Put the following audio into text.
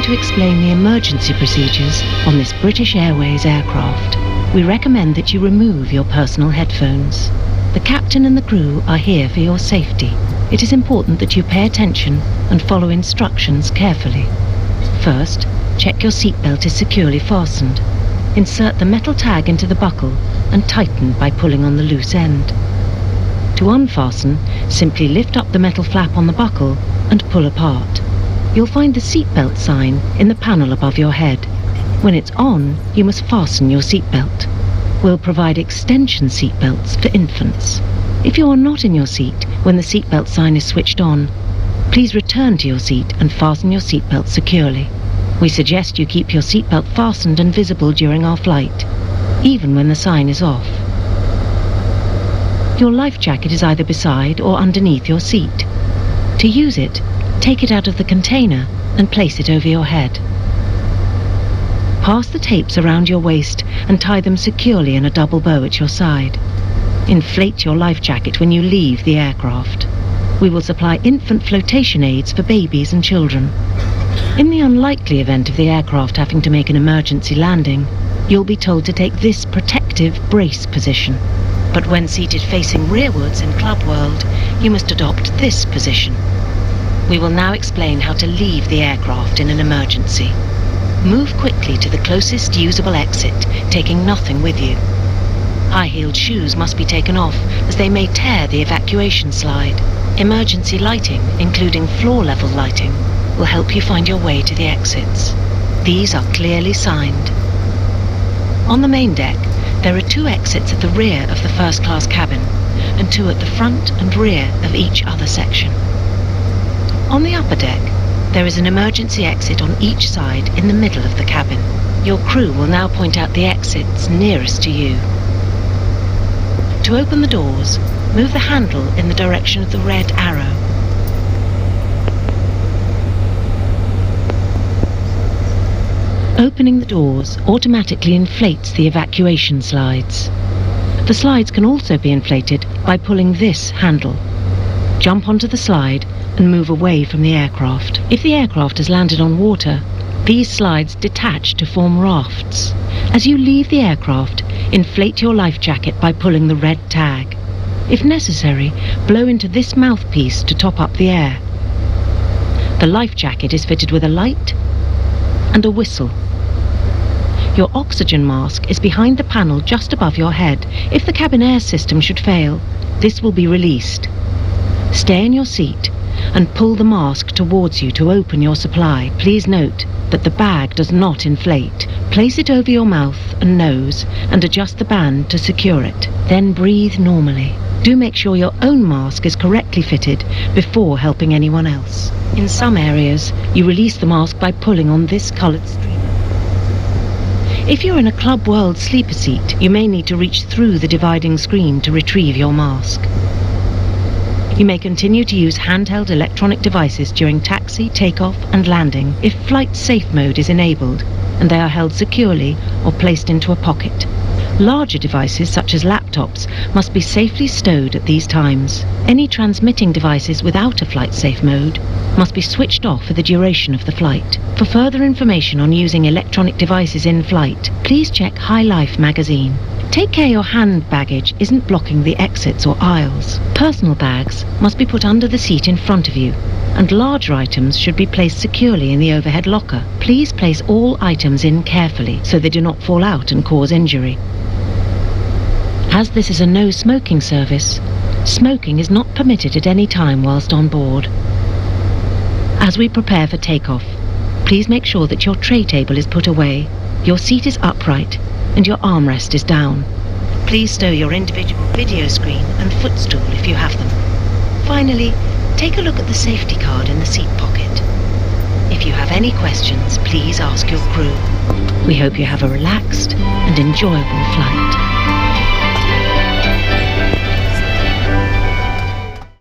to explain the emergency procedures on this British Airways aircraft. We recommend that you remove your personal headphones. The captain and the crew are here for your safety. It is important that you pay attention and follow instructions carefully. First, check your seatbelt is securely fastened. Insert the metal tag into the buckle and tighten by pulling on the loose end. To unfasten, simply lift up the metal flap on the buckle and pull apart. You'll find the seatbelt sign in the panel above your head. When it's on, you must fasten your seatbelt. We'll provide extension seatbelts for infants. If you are not in your seat when the seatbelt sign is switched on, please return to your seat and fasten your seatbelt securely. We suggest you keep your seatbelt fastened and visible during our flight, even when the sign is off. Your life jacket is either beside or underneath your seat. To use it, take it out of the container and place it over your head. Pass the tapes around your waist and tie them securely in a double bow at your side. Inflate your life jacket when you leave the aircraft. We will supply infant flotation aids for babies and children. In the unlikely event of the aircraft having to make an emergency landing, you'll be told to take this protective brace position. But when seated facing rearwards in Club World, you must adopt this position. We will now explain how to leave the aircraft in an emergency. Move quickly to the closest usable exit, taking nothing with you. High-heeled shoes must be taken off, as they may tear the evacuation slide. Emergency lighting, including floor-level lighting, will help you find your way to the exits. These are clearly signed. On the main deck, there are 2 exits at the rear of the first-class cabin, and 2 at the front and rear of each other section. On the upper deck, there is an emergency exit on each side in the middle of the cabin. Your crew will now point out the exits nearest to you. To open the doors, move the handle in the direction of the red arrow. Opening the doors automatically inflates the evacuation slides. The slides can also be inflated by pulling this handle. Jump onto the slide and move away from the aircraft. If the aircraft has landed on water, these slides detach to form rafts. As you leave the aircraft, inflate your life jacket by pulling the red tag. If necessary, blow into this mouthpiece to top up the air. The life jacket is fitted with a light and a whistle. Your oxygen mask is behind the panel just above your head. If the cabin air system should fail, this will be released. Stay in your seat and pull the mask towards you to open your supply. Please note that the bag does not inflate. Place it over your mouth and nose and adjust the band to secure it. Then breathe normally. Do make sure your own mask is correctly fitted before helping anyone else. In some areas, you release the mask by pulling on this coloured streamer. If you're in a Club World sleeper seat, you may need to reach through the dividing screen to retrieve your mask. You may continue to use handheld electronic devices during taxi, takeoff and landing if flight safe mode is enabled and they are held securely or placed into a pocket. Larger devices such as laptops must be safely stowed at these times. Any transmitting devices without a flight safe mode must be switched off for the duration of the flight. For further information on using electronic devices in flight, please check High Life magazine. Take care your hand baggage isn't blocking the exits or aisles. Personal bags must be put under the seat in front of you, and larger items should be placed securely in the overhead locker. Please place all items in carefully so they do not fall out and cause injury. As this is a no smoking service, smoking is not permitted at any time whilst on board. As we prepare for takeoff, please make sure that your tray table is put away, your seat is upright, and your armrest is down. Please stow your individual video screen and footstool if you have them. Finally, take a look at the safety card in the seat pocket. If you have any questions, please ask your crew. We hope you have a relaxed and enjoyable flight.